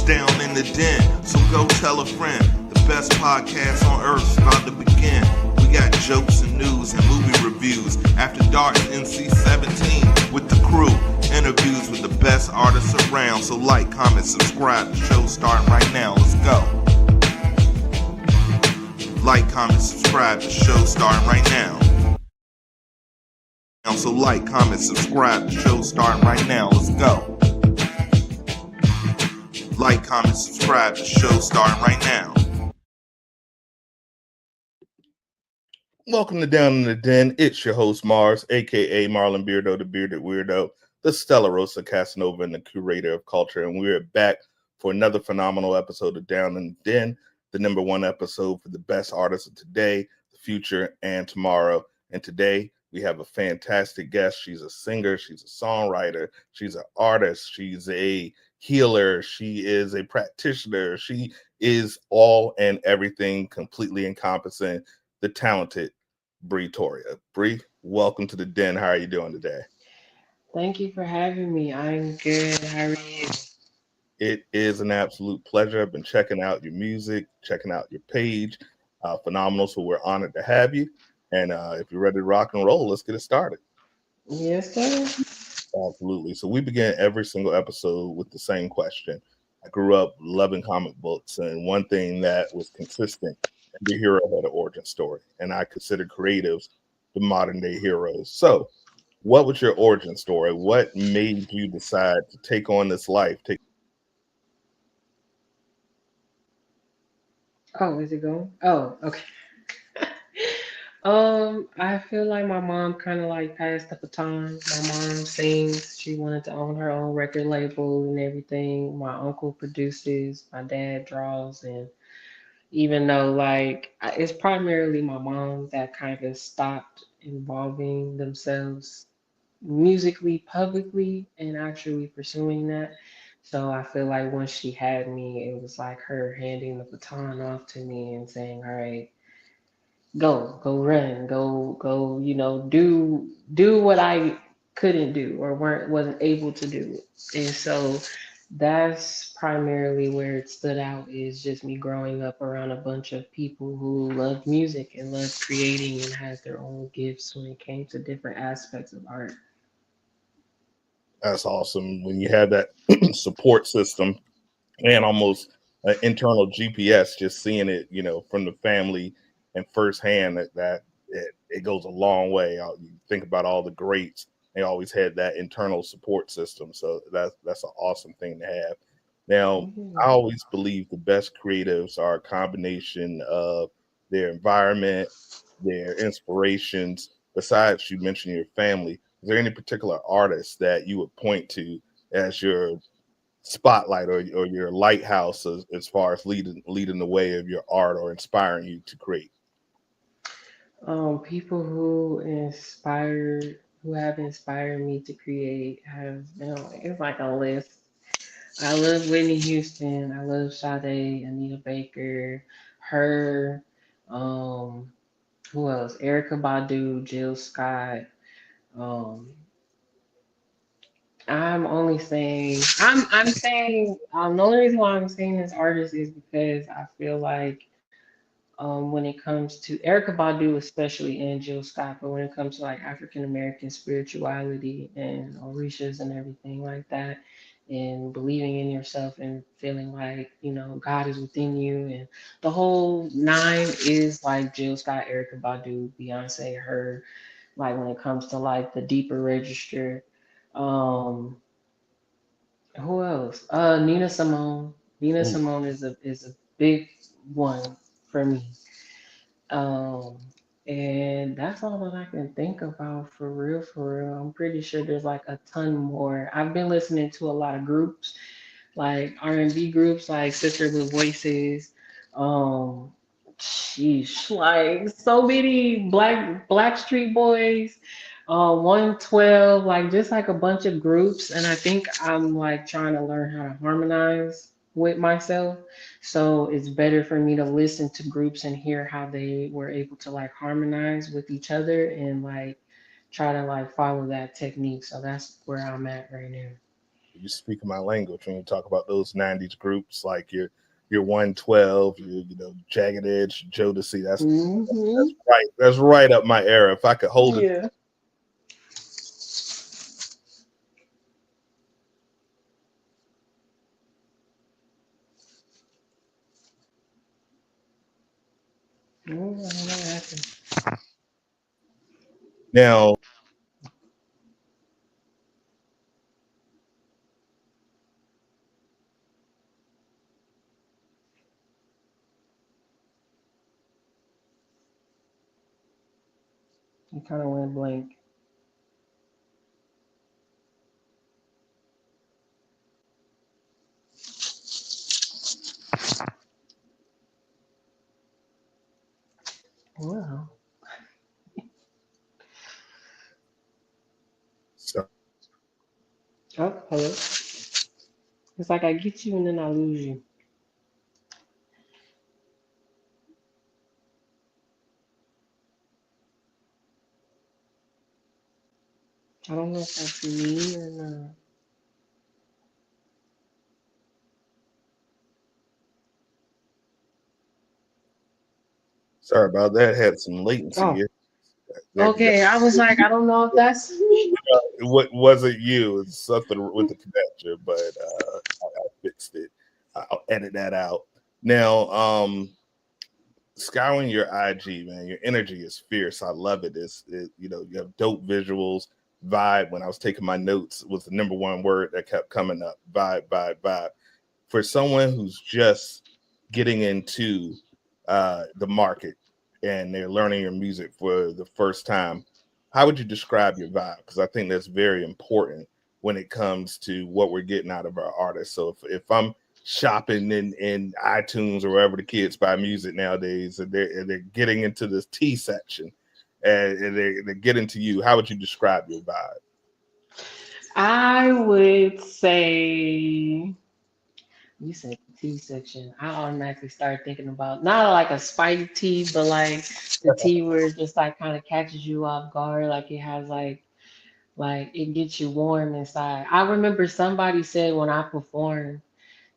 down in the den. So go tell a friend. The best podcast on earth's about to begin. We got jokes and news and movie reviews. After Dark NC-17 with the crew. Interviews with the best artists around. So like, comment, subscribe. The show's starting right now. Let's go. Like, comment, subscribe. The show's starting right now. So like, comment, subscribe. The show's starting right now. Let's go. Like, comment, subscribe. The show's starting right now. Welcome to Down in the Den. It's your host, Mars, a.k.a. Marlon Beardo, the Bearded Weirdo, the Stella Rosa Casanova, and the curator of culture. And we're back for another phenomenal episode of Down in the Den, the number one episode for the best artists of today, the future, and tomorrow. And today, we have a fantastic guest. She's a singer. She's a songwriter. She's an artist. She's a healer. She is a practitioner. She is all and everything, completely encompassing, the talented Bria Torre. Bria, welcome to the Den. How are you doing today? Thank you for having me. I'm good. How are you? It is an absolute pleasure. I've been checking out your music, checking out your page. Phenomenal. So we're honored to have you. And if you're ready to rock and roll, let's get it started. Yes, sir. Absolutely. So we begin every single episode with the same question. I grew up loving comic books, and one thing that was consistent, every hero had an origin story, and I consider creatives the modern day heroes. So, what was your origin story? What made you decide to take on this life? Oh, is it going? Oh, okay. I feel like my mom kind of like passed the baton. My mom sings. She wanted to own her own record label and everything. My uncle produces. My dad draws, and even though it's primarily my mom that kind of stopped involving themselves musically publicly and actually pursuing that. So I feel like once she had me, it was like her handing the baton off to me and saying, "All right, go run, go, do what I couldn't do or wasn't able to do." And so that's primarily where it stood out is just me growing up around a bunch of people who loved music and loved creating and had their own gifts when it came to different aspects of art. That's awesome when you have that support system and almost an internal GPS, just seeing it, from the family and firsthand that it goes a long way. You think about all the greats; they always had that internal support system. So that's an awesome thing to have. Now, I Mhm. always believe the best creatives are a combination of their environment, their inspirations. Besides, you mentioned your family. Is there any particular artist that you would point to as your spotlight or your lighthouse as far as leading the way of your art or inspiring you to create? People who have inspired me to create have, it's like a list. I love Whitney Houston. I love Sade, Anita Baker, her, um, who else? Erica Badu, Jill Scott. Um, I'm saying the only reason why I'm saying this artist is because I feel like when it comes to Erica Badu, especially and Jill Scott, but when it comes to like African American spirituality and Orishas and everything like that, and believing in yourself and feeling like, God is within you and the whole nine is like Jill Scott, Erica Badu, Beyonce, her, like when it comes to like the deeper register. Um, who else? Nina Simone. Nina Ooh, Simone is a big one for me. Um, and that's all that I can think about for real, for real. I'm pretty sure there's like a ton more. I've been listening to a lot of groups, like R&B groups, like Sisterly Voices. Um, sheesh, like so many Black Street Boys, 112, like just like a bunch of groups. And I think I'm like trying to learn how to harmonize with myself. So it's better for me to listen to groups and hear how they were able to like harmonize with each other and like try to like follow that technique. So that's where I'm at right now. you speak my language when you talk about those '90s groups like your 112, Jagged Edge, Jodeci. That's Hmm. right. That's right up my era. If I could hold it. Yeah. Oh, I don't know what happened. Now, You kind of went blank. Wow. so Oh, hello. It's like I get you and then I lose you. I don't know if that's me or not. sorry about that. Had some latency Oh, here. There we go. okay. I was like, I don't know if that's me. What wasn't you? It's something with the connection, but I fixed it. I'll edit that out. Now, scouring your IG, man, your energy is fierce. I love it. You have dope visuals. Vibe. When I was taking my notes, was the number one word that kept coming up. Vibe, vibe, vibe. For someone who's just getting into the market and they're learning your music for the first time, how would you describe your vibe? Because I think that's very important when it comes to what we're getting out of our artists. So if I'm shopping in iTunes or wherever the kids buy music nowadays, and they're getting into this T section, and they're getting to you, how would you describe your vibe? I would say you said the tea section. I automatically started thinking about not like a spicy tea, but like the tea where it just like kind of catches you off guard. Like it has like it gets you warm inside. I remember somebody said when I performed,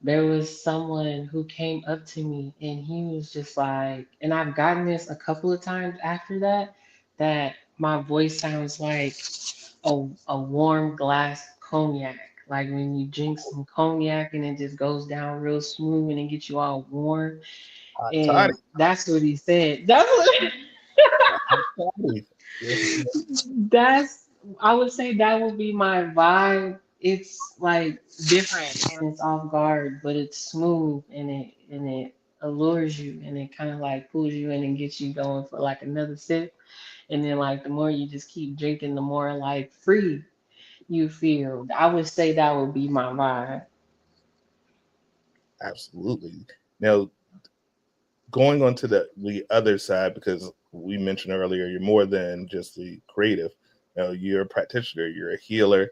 there was someone who came up to me and he was just like, and I've gotten this a couple of times after that, that my voice sounds like a warm glass of cognac. Like when you drink some cognac and it just goes down real smooth and it gets you all warm. Hot toddy, And that's what he said. That's what hot toddy. Yes, that's I would say that would be my vibe. It's like different and it's off guard, but it's smooth and it allures you and it kind of like pulls you in and gets you going for like another sip. And then like the more you just keep drinking, the more like free you feel. I would say that would be my vibe. absolutely. Now, going on to the other side, because we mentioned earlier, you're more than just the creative. You're a practitioner, you're a healer.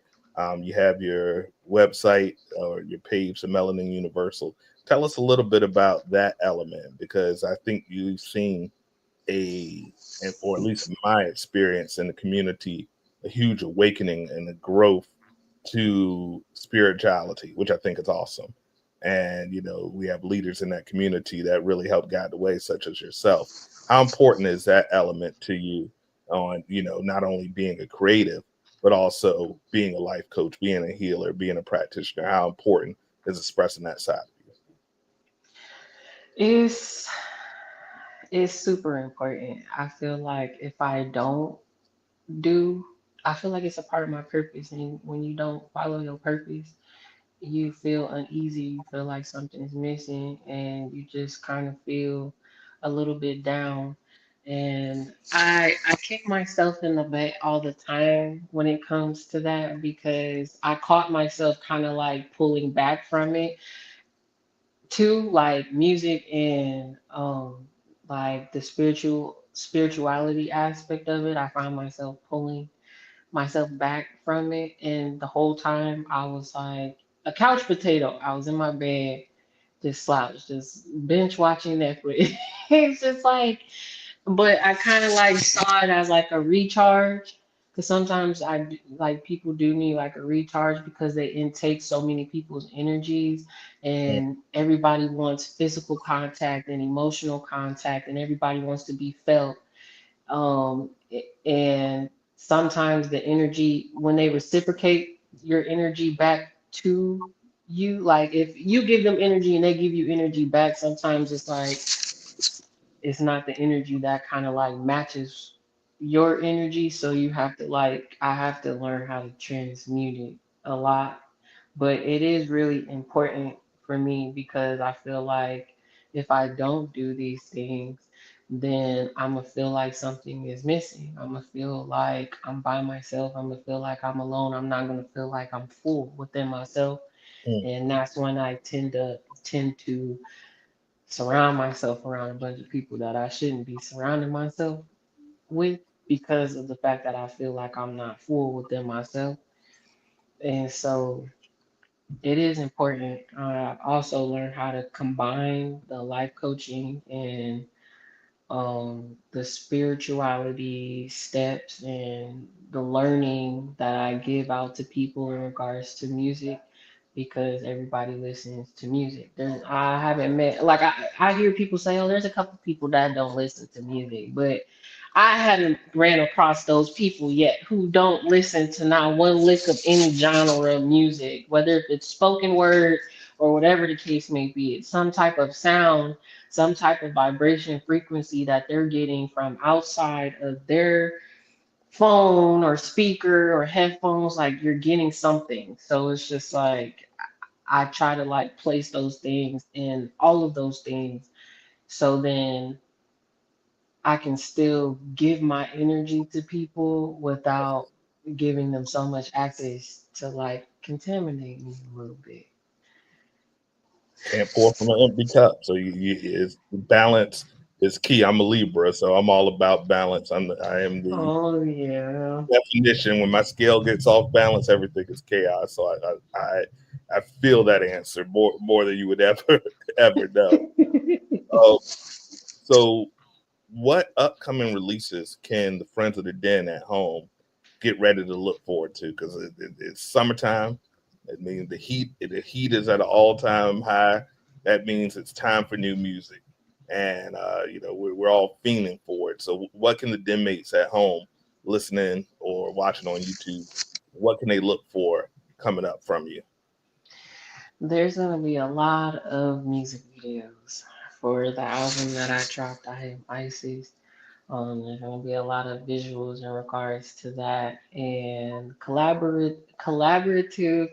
You have your website or your page, the Melanin Universal. Tell us a little bit about that element, because I think you've seen a, or at least in my experience in the community, a huge awakening and a growth to spirituality, which I think is awesome. And we have leaders in that community that really help guide the way, such as yourself. How important is that element to you on, not only being a creative, but also being a life coach, being a healer, being a practitioner? How important is expressing that side of you? It's it's super important. I feel like if I don't do, I feel like it's a part of my purpose. And when you don't follow your purpose, you feel uneasy, you feel like something is missing, and you just kind of feel a little bit down. And I kick myself in the butt all the time when it comes to that because I caught myself kind of like pulling back from it too, like music and like the spirituality aspect of it. I find myself pulling myself back from it. And the whole time I was like a couch potato. I was in my bed, just slouched, just binge watching Netflix. It's just like, but I kind of like saw it as like a recharge Because sometimes like people do need like a recharge because they intake so many people's energies, Mm, and everybody wants physical contact and emotional contact, and everybody wants to be felt. And sometimes the energy, when they reciprocate your energy back to you, like if you give them energy and they give you energy back, sometimes it's like it's not the energy that kind of like matches your energy. So you have to like, I have to learn how to transmute it a lot. But it is really important for me because I feel like if I don't do these things, then I'm gonna feel like something is missing. I'm gonna feel like I'm by myself. I'm gonna feel like I'm alone. I'm not gonna feel like I'm full within myself. mm. And that's when I tend to surround myself around a bunch of people that I shouldn't be surrounding myself with because of the fact that I feel like I'm not full within myself. And so it is important. I also learned how to combine the life coaching and the spirituality steps and the learning that I give out to people in regards to music because everybody listens to music. I haven't met, like, I hear people say, oh, there's a couple people that don't listen to music, but I haven't ran across those people yet who don't listen to not one lick of any genre of music, whether if it's spoken word or whatever the case may be. It's some type of sound, some type of vibration frequency that they're getting from outside of their phone or speaker or headphones. Like you're getting something. So it's just like I try to like place those things in all of those things. So then I can still give my energy to people without giving them so much access to like contaminate me a little bit. Can't pour from an empty cup. So it's balance is key. I'm a Libra, so I'm all about balance. I am the Oh yeah. definition. When my scale gets off balance, everything is chaos. So I feel that answer more than you would ever ever know. Uh, so what upcoming releases can the friends of the Den at home get ready to look forward to? Because it's summertime. It means the heat is at an all time high. That means it's time for new music, and we're all fiending for it. So what can the Den mates at home listening or watching on YouTube? What can they look for coming up from you? There's gonna be a lot of music videos for the album that I dropped. I am Isis. There's gonna be a lot of visuals in regards to that and collaborative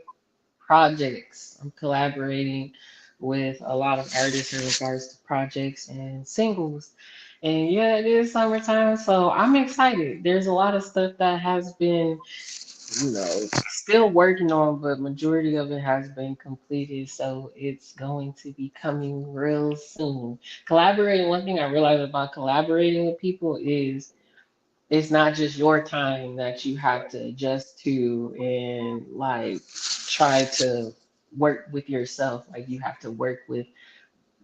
projects. I'm collaborating with a lot of artists in regards to projects and singles. And yeah, it is summertime, so I'm excited. There's a lot of stuff that has been, still working on, but majority of it has been completed. So it's going to be coming real soon. Collaborating, one thing I realized about collaborating with people is it's not just your time that you have to adjust to and like try to work with yourself. Like you have to work with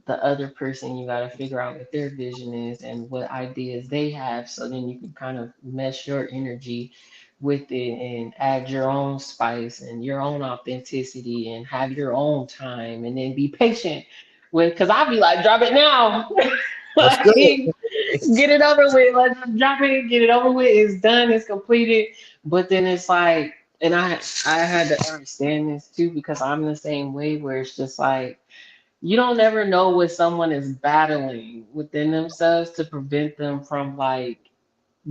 the other person. You got to figure out what their vision is and what ideas they have. So then you can kind of mesh your energy with it and add your own spice and your own authenticity and have your own time and then be patient with, because I'll be like, drop it now. Let's go. Like, get it over with. Let's just drop it, get it over with. It's done, it's completed. But then it's like, and I had to understand this too because I'm the same way where it's just like you don't ever know what someone is battling within themselves to prevent them from like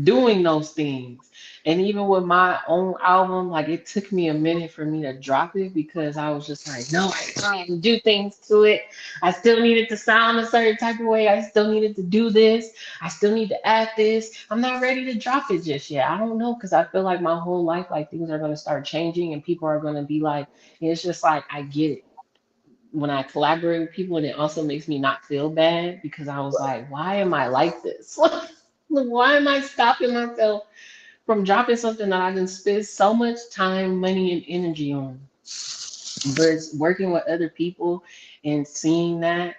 doing those things. And even with my own album, like it took me a minute for me to drop it because I was just like, no, I still need to do things to it. I still needed to sound a certain type of way. I still needed to do this. I still need to add this. I'm not ready to drop it just yet. I don't know because I feel like my whole life, like things are going to start changing and people are going to be like, it's just like, I get it when I collaborate with people, and it also makes me not feel bad because I was like, why am I like this? Why am I stopping myself from dropping something that I didn't spend so much time, money, and energy on? But it's working with other people and seeing that,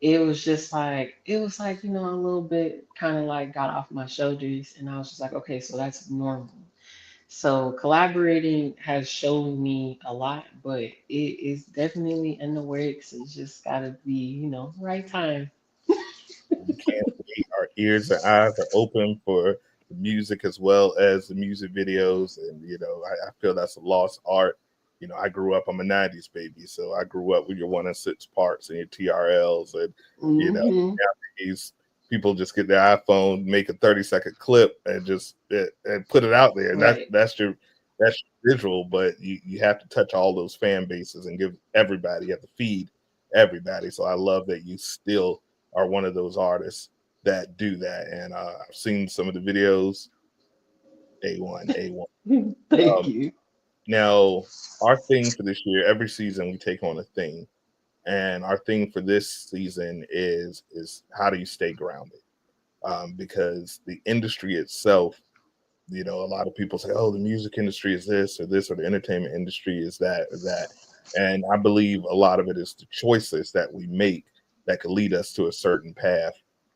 it was like, a little bit kind of like got off my shoulders, and I was just like, okay, so that's normal. So collaborating has shown me a lot, but it is definitely in the works. It's just gotta be, right time. We can't wait. Our ears and eyes are open for the music as well as the music videos. And, I feel that's a lost art. I grew up, I'm a 90s baby. So I grew up with your 1 and 6 parts and your TRLs. And, Hmm. nowadays people just get their iPhone, make a 30-second clip and just and put it out there. And Right. that's your visual, but you have to touch all those fan bases and give everybody, you have to feed everybody. So I love that you still are one of those artists that do that. And I've seen some of the videos. A1, A1. Thank Um, you. Now, our thing for this year, every season we take on a theme, and our thing for this season is how do you stay grounded? Because the industry itself, a lot of people say, "Oh, the music industry is this, or the entertainment industry is that, or that." And I believe a lot of it is the choices that we make that could lead us to a certain path.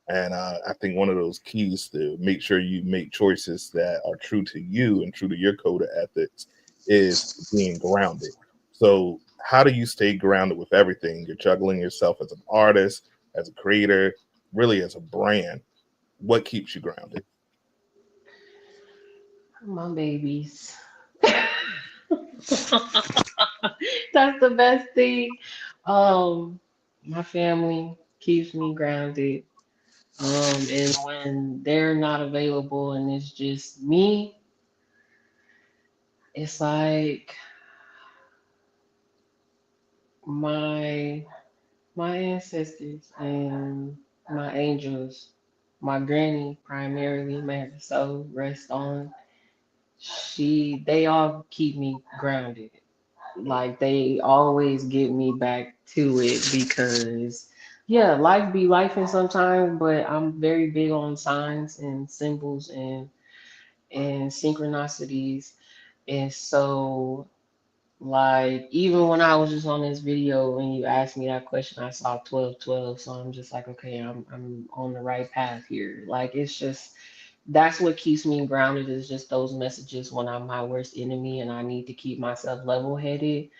And I think one of those keys to make sure you make choices that are true to you and true to your code of ethics is being grounded. So, how do you stay grounded with everything? You're juggling yourself as an artist, as a creator, really as a brand. What keeps you grounded? My babies. That's the best thing. Um, my family keeps me grounded. And when they're not available and it's just me, it's like my my ancestors and my angels, my granny primarily, may her soul rest on. They all keep me grounded. Like they always get me back to it because yeah, life be life and sometimes, but I'm very big on signs and symbols and synchronicities. And so like even when I was just on this video when you asked me that question, I saw 1212. So I'm just like, okay, I'm on the right path here. Like it's just that's what keeps me grounded is just those messages when I'm my worst enemy and I need to keep myself level headed.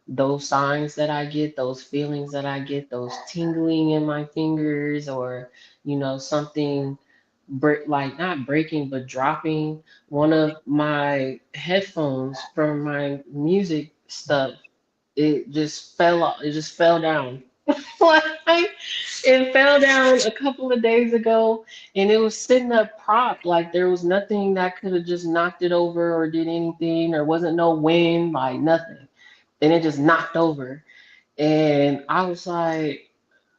Those signs that I get, those feelings that I get, those tingling in my fingers, or something like not breaking but dropping. One of my headphones from my music stuff, it just fell down. Like it fell down a couple of days ago and it was sitting up propped like there was nothing that could have just knocked it over or did anything. There wasn't no wind, like nothing, and it just knocked over. And I was like,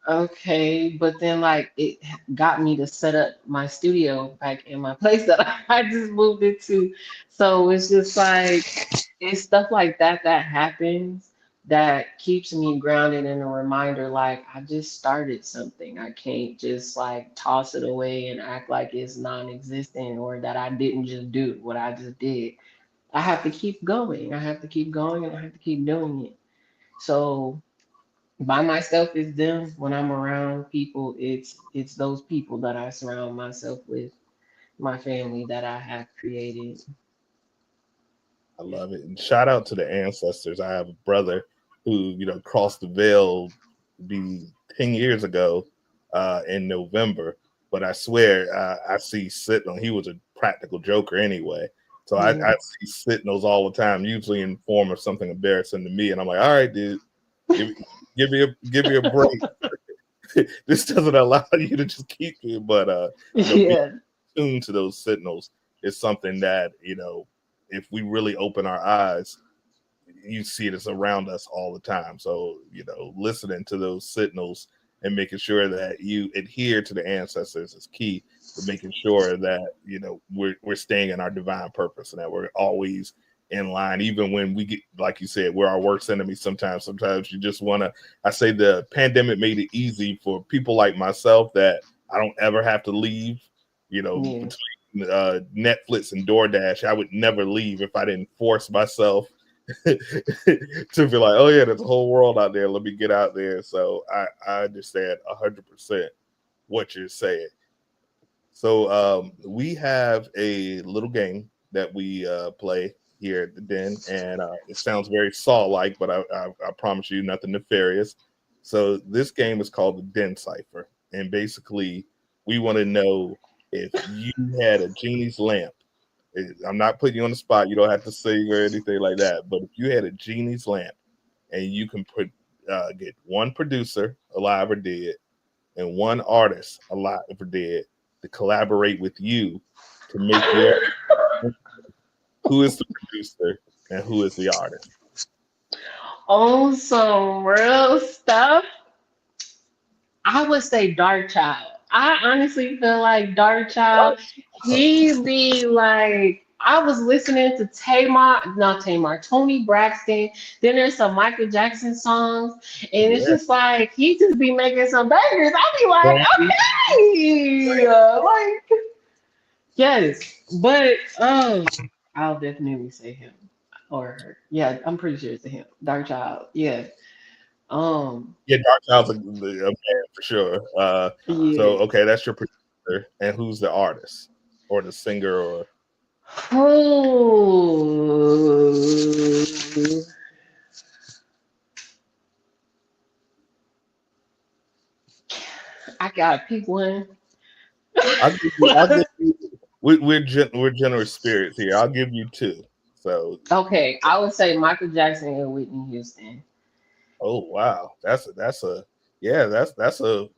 okay, but then like it got me to set up my studio back in my place that I just moved into. So it's just like it's stuff like that that happens that keeps me grounded and a reminder like I just started something. I can't just like toss it away and act like it's non-existent or that I didn't just do what I just did. I have to keep going. I have to keep going and I have to keep doing it. So by myself is them. When I'm around people, it's those people that I surround myself with, my family that I have created. I love it. And shout out to the ancestors. I have a brother who, crossed the veil be 10 years ago in November. But I swear, I see Sentinel. He was a practical joker anyway. So I Yeah. see Sentinels all the time, usually in form of something embarrassing to me. And I'm like, all right, dude, give, give me a break. This doesn't allow you to just keep me. But, being Yeah. tuned to those Sentinels is something that, if we really open our eyes, you see it as around us all the time. So, listening to those signals and making sure that you adhere to the ancestors is key to making sure that, we're staying in our divine purpose and that we're always in line, even when we get, like you said, we're our worst enemy sometimes. Sometimes you just want to, I say the pandemic made it easy for people like myself that I don't ever have to leave, Yeah. between Netflix and DoorDash. I would never leave if I didn't force myself to be like, oh yeah, there's a whole world out there. Let me get out there. So I understand 100% what you're saying. So we have a little game that we play here at the Den, and it sounds very Saw-like, but I promise you nothing nefarious. So this game is called the Den Cipher, and basically we want to know if you had a genie's lamp. I'm not putting you on the spot. You don't have to sing or anything like that. But if you had a genie's lamp and you can put get one producer, alive or dead, and one artist, alive or dead, to collaborate with you to make your, who is the producer and who is the artist? On some real stuff, I would say Dark Child. I honestly feel like Dark Child, he be like, I was listening to Tony Braxton. Then there's some Michael Jackson songs, and it's Yeah. just like he just be making some bangers. I be like, okay, like yes, but I'll definitely say him or her. Yeah, I'm pretty sure it's a him. Dark Child. Yeah. Um. Yeah, Dark Child's a man for sure. So Yeah. okay, that's your producer, and who's the artist or the singer or Oh, I gotta pick one. I'll give you we're generous spirits here. I'll give you two. So Okay, I would say Michael Jackson and Whitney Houston. oh wow, that's a yeah, that's a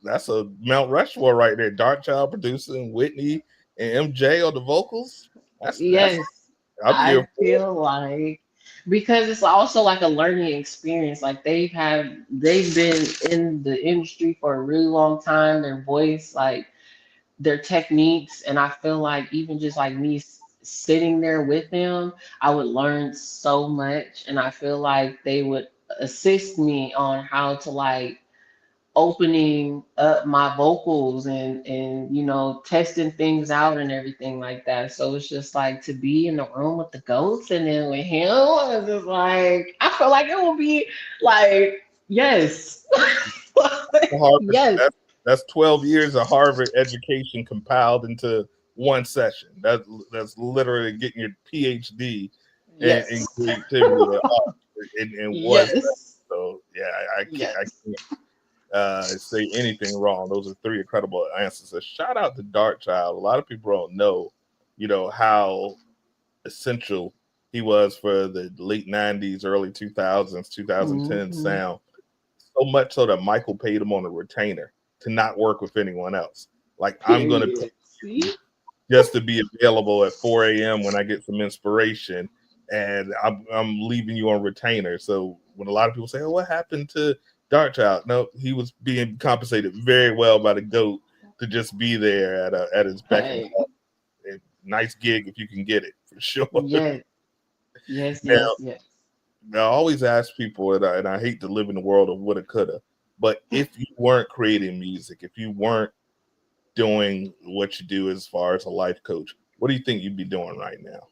Mount Rushmore right there. Dark Child producing, Whitney and MJ on the vocals. That's Yes, I'm here I for feel like because it's also like a learning experience. Like they've been in the industry for a really long time. Their voice, like their techniques, and I feel like even just like me sitting there with them, I would learn so much, and I feel like they would assist me on how to like opening up my vocals and testing things out and everything like that. So it's just like to be in the room with the goats and then with him, it's just like I feel like it will be like yes. it. Harvard. Yes. That's 12 years of Harvard education compiled into one session. That's literally getting your PhD in Yes. creativity and art, and was that. Yes. So yeah, I Yes. can't say anything wrong. Those are three incredible answers. A shout out to Dark Child. A lot of people don't know, how essential he was for the late 90s, early 2000s, 2010 Hmm. sound. So much so that Michael paid him on a retainer to not work with anyone else. Like, I'm going to pay Period. See? you just to be available at 4 a.m. when I get some inspiration, and I'm leaving you on retainer. So when a lot of people say, "Oh, what happened to Dark Child?" No, he was being compensated very well by the GOAT to just be there at his beck and Hey. call. Nice gig if you can get it for sure. Yes. Yes. Now, Yes. Yes. I always ask people, and I hate to live in the world of woulda, coulda, but if you weren't creating music, if you weren't doing what you do as far as a life coach, what do you think you'd be doing right now?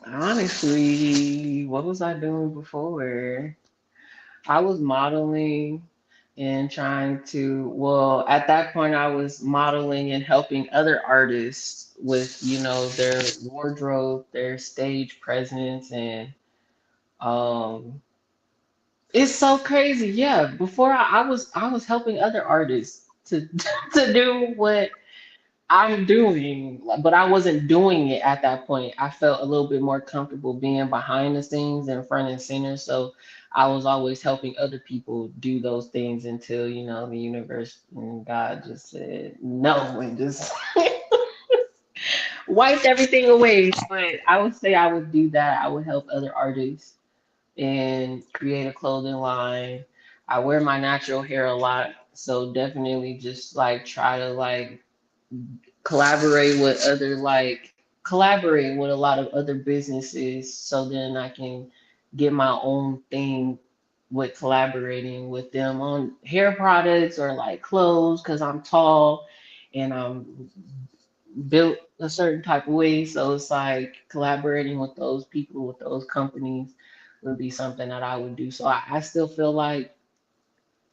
Honestly, what was I doing before? I was modeling and trying to, well, at that point, I was modeling and helping other artists with, their wardrobe, their stage presence, and um, it's so crazy. Yeah, before I was helping other artists to to do what I'm doing, but I wasn't doing it at that point. I felt a little bit more comfortable being behind the scenes and front and center. So I was always helping other people do those things until, the universe and God just said no and just wiped everything away. But I would say I would do that. I would help other artists and create a clothing line. I wear my natural hair a lot. So definitely just like try to like collaborate with a lot of other businesses so then I can get my own thing with collaborating with them on hair products or like clothes because I'm tall and I'm built a certain type of way. So it's like collaborating with those people, with those companies would be something that I would do. So I still feel like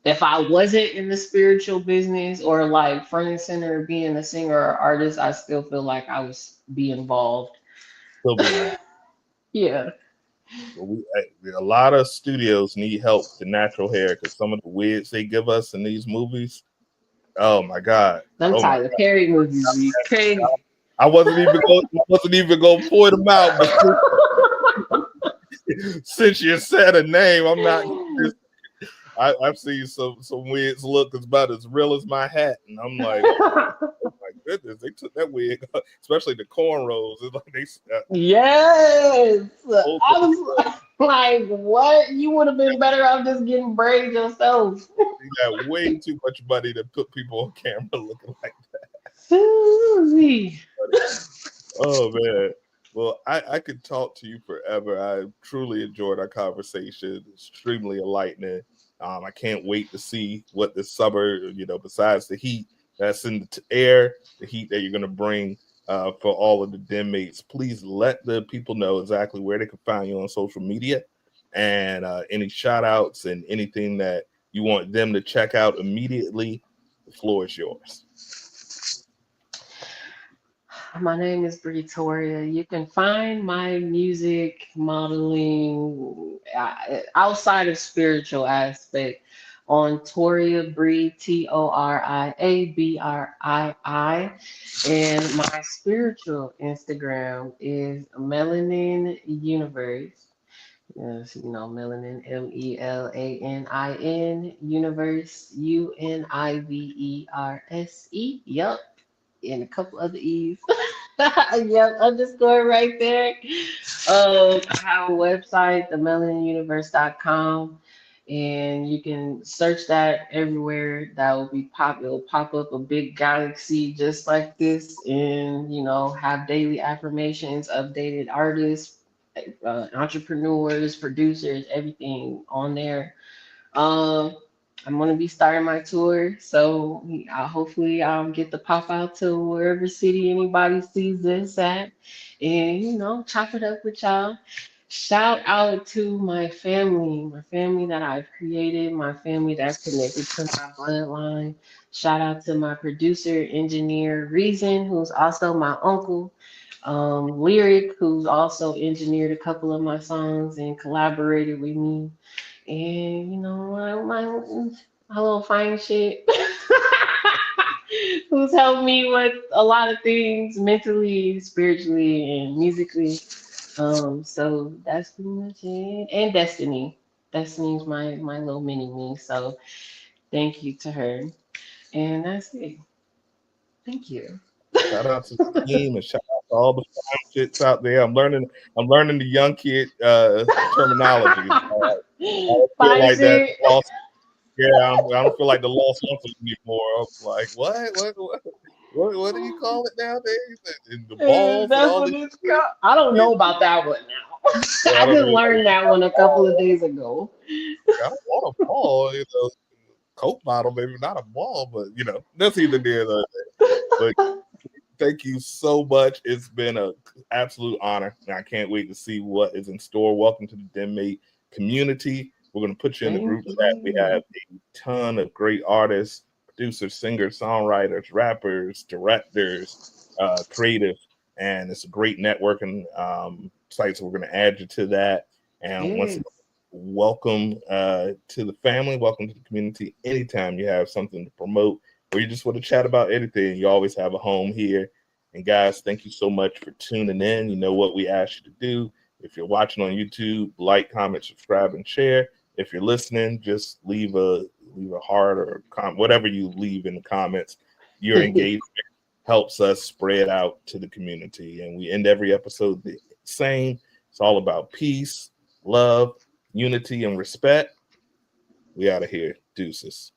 if I wasn't in the spiritual business or like front and center being a singer or artist, I still feel like I would be involved. Still be involved. Yeah. A lot of studios need help with the natural hair because some of the wigs they give us in these movies. Oh my god! Them Oh my Tyler Perry movies be crazy. I wasn't even going to point them out, but since you said a name, I'm not. I've seen some wigs look about as real as my hat, and I'm like, oh my goodness, they took that wig, especially the cornrows. It's like they Yes. oh, I was like, what? You would have been better off just getting braids yourself. they got way too much money to put people on camera looking like Susie. that. Oh man. Well, I could talk to you forever. I truly enjoyed our conversation. Extremely enlightening. I can't wait to see what this summer, besides the heat that's in the air, the heat that you're going to bring for all of the den mates. Please let the people know exactly where they can find you on social media and any shout outs and anything that you want them to check out immediately. The floor is yours. My name is Bria Torre. You can find my music modeling outside of spiritual aspect on Toria Brie ToriaBrii, and my spiritual Instagram is Melanin Universe. Yes, Melanin, Melanin Universe, Universe. Yup, and a couple other E's. Yep, underscore right there. I have a website, themelaninuniverse.com, and you can search that everywhere. That will be it'll pop up a big galaxy just like this, and have daily affirmations, updated artists, entrepreneurs, producers, everything on there. Um, I'm gonna be starting my tour, so hopefully I'll get to pop out to wherever city anybody sees this at, and chop it up with y'all. Shout out to my family that I've created, my family that's connected to my bloodline. Shout out to my producer, engineer Reason, who's also my uncle. Lyric, who's also engineered a couple of my songs and collaborated with me. And my little fine shit who's helped me with a lot of things mentally, spiritually, and musically. So that's pretty much it. And Destiny. Destiny's my little mini me. So thank you to her. And that's it. Thank you. Shout out to the team and shout out to all the fine shits out there. I'm learning the young kid terminology. I don't feel Fine like that shit. lost. Yeah, I don't feel like the lost uncle anymore. I'm like, what do you call it nowadays? And the balls and That's all what this it's shit. called. I don't know about that one now. Yeah, I I don't just know. learned that one a couple of days ago. I don't want a ball, Coke bottle, maybe not a ball, but that's either near the. But thank you so much. It's been an absolute honor. And I can't wait to see what is in store. Welcome to the DenMate community. We're going to put you in the Thank group chat. We you. have a ton of great artists, producers, singers, songwriters, rappers, directors, creatives, and it's a great networking site. So we're going to add you to that. And once again, Yes. welcome to the family. Welcome to the community. Anytime you have something to promote or you just want to chat about anything, you always have a home here. And guys, thank you so much for tuning in. You know what we ask you to do. If you're watching on YouTube, like, comment, subscribe, and share. If you're listening, just leave a heart or whatever you leave in the comments. Your engagement helps us spread out to the community. And we end every episode the same. It's all about peace, love, unity, and respect. We out of here. Deuces.